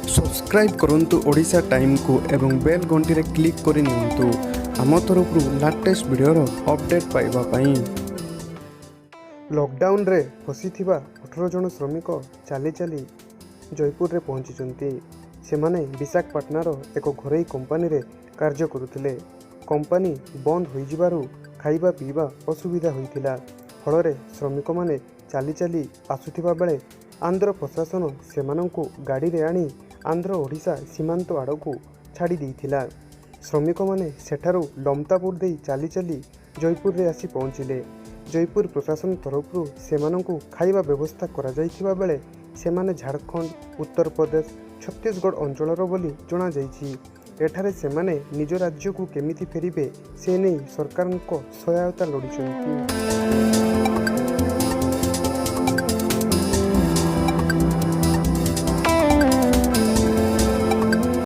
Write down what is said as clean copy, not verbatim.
Subscribe करंतु Odisha time को एवं बेल घंटी रे क्लिक करि नियंतु आम तरफरु लेटेस्ट वीडियो अपडेट पाइबा पई। लॉकडाउन रे फसी थिबा 18 जन श्रमिक चाली चाली जयपुर रे पहुंची। सेमाने विशाखापाटनार एक घरोई कंपनी रे कार्य करुथिले। कंपनी बंद होई जिबारु खाइबा पीबा असुविधा होइथिला। फल श्रमिक माने चाली चाली आसुथिबा बेले आंध्र प्रशासन सेमानंकु गाड़ी रे आनी आंध्र ओडिशा सीमांत आड़कू छाड़ी देइथिला। श्रमिक माने सेठारु लमतापुर देई चाली चाली जयपुर रे आसी पहुंचिले। जयपुर प्रशासन तरफरु सेमानंकु खाइबा व्यवस्था करा जाइथिबा बेले सेमाने झारखंड, उत्तर प्रदेश, छत्तीसगढ़ अंचलर बोली जणा जाइछि। एठारे सेमाने निज राज्य को केमिति फेरिबे से नहीं सरकार सहायता लोड़िछन्ति।